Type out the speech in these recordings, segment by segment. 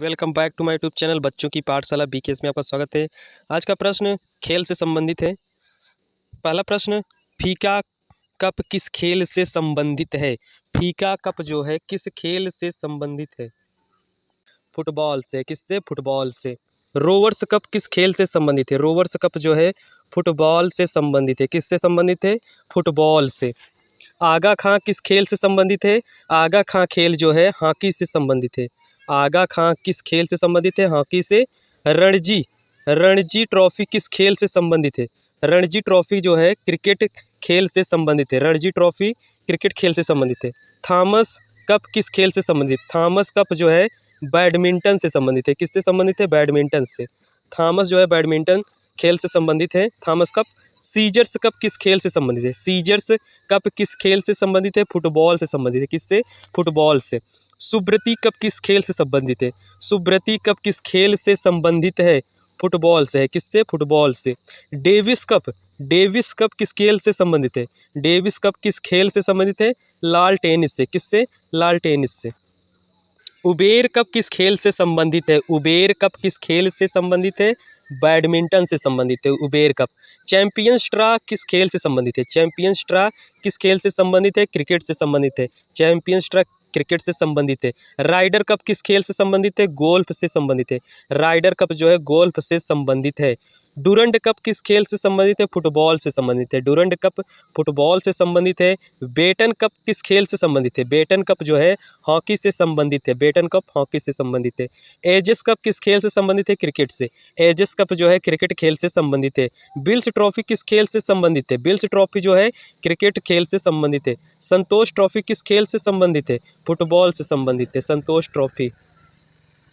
Welcome back to my YouTube channel बच्चों की पाठशाला बीकेएस में आपका स्वागत है। आज का प्रश्न खेल से संबंधित है। पहला प्रश्न, फीका कप किस खेल से संबंधित है? फीका कप जो है किस खेल से संबंधित है? फुटबॉल से। किससे? फुटबॉल से। रोवर्स कप किस खेल से संबंधित है? रोवर्स कप जो है फुटबॉल से संबंधित है। किससे संबंधित है? फुटबॉल से। आगा खां किस खेल से संबंधित है? आगा खां खेल जो है हॉकी से संबंधित है। आगा खां किस खेल से संबंधित है? हॉकी से। रणजी रणजी ट्रॉफी किस खेल से संबंधित है? रणजी ट्रॉफी जो है क्रिकेट खेल से संबंधित है। रणजी ट्रॉफी क्रिकेट खेल से संबंधित है। थॉमस कप किस खेल से संबंधित? थॉमस कप जो है बैडमिंटन से संबंधित है। किससे संबंधित है? बैडमिंटन से। थॉमस जो है बैडमिंटन खेल से संबंधित है। Thomas cup. सीजर्स कप किस खेल से संबंधित है? सीजर्स कप किस खेल से संबंधित है? फुटबॉल से संबंधित है। किससे? फुटबॉल से। सुब्रती कप किस खेल से संबंधित है? सुब्रती कप किस खेल से संबंधित है? फुटबॉल से है। किससे? फुटबॉल से। डेविस कप किस खेल से संबंधित है? डेविस कप किस खेल से संबंधित है? लाल टेनिस से। किससे? लाल टेनिस से। उबेर कप किस खेल से संबंधित है? उबेर कप किस खेल से संबंधित है? बैडमिंटन से संबंधित है उबेर कप। चैंपियंस ट्रा किस खेल से संबंधित है? चैंपियंस ट्रा किस खेल से संबंधित है? क्रिकेट से संबंधित है। चैंपियंस ट्रा क्रिकेट से संबंधित है। राइडर कप किस खेल से संबंधित है? गोल्फ से संबंधित है। राइडर कप जो है गोल्फ से संबंधित है। डुरंड कप किस खेल से संबंधित है? फुटबॉल से संबंधित है। डुरंड कप फुटबॉल से संबंधित है। बेटन कप किस खेल से संबंधित है? बेटन कप जो है हॉकी से संबंधित है। बेटन कप हॉकी से संबंधित है। एजेस कप किस खेल से संबंधित है? क्रिकेट से। एजेस कप जो है क्रिकेट खेल से संबंधित है। बिल्स ट्रॉफी किस खेल से संबंधित है? बिल्स ट्रॉफी जो है क्रिकेट खेल से संबंधित है। संतोष ट्रॉफी किस खेल से संबंधित है? फुटबॉल से संबंधित है संतोष ट्रॉफी।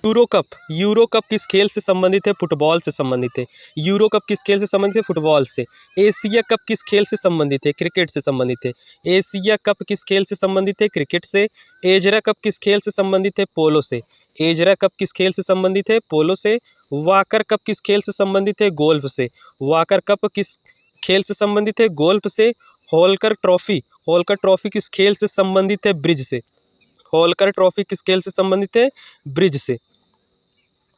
यूरो कप किस खेल से संबंधित है? फुटबॉल से संबंधित है। यूरो कप किस खेल से संबंधित है? फुटबॉल से। एशिया कप किस खेल से संबंधित है? क्रिकेट से संबंधित है। एशिया कप किस खेल से संबंधित है? क्रिकेट से। एजरा कप किस खेल से संबंधित है? पोलो से। एजरा कप किस खेल से संबंधित है? पोलो से। वाकर कप किस खेल से संबंधित है? गोल्फ से। वाकर कप किस खेल से संबंधित है? गोल्फ से। होलकर ट्रॉफी किस खेल से संबंधित है? ब्रिज से। होलकर ट्रॉफी किस खेल से संबंधित है? ब्रिज से।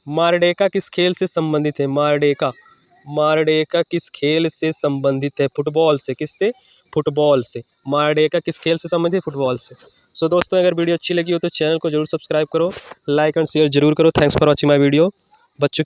मारडेका किस खेल से संबंधित है? मारडेका किस खेल से संबंधित है? फुटबॉल से। किससे? फुटबॉल से। मारडेका किस खेल से संबंधित है? फुटबॉल से। सो दोस्तों, अगर वीडियो अच्छी लगी हो तो चैनल को जरूर सब्सक्राइब करो, लाइक एंड शेयर जरूर करो। Thanks for watching my video. बच्चों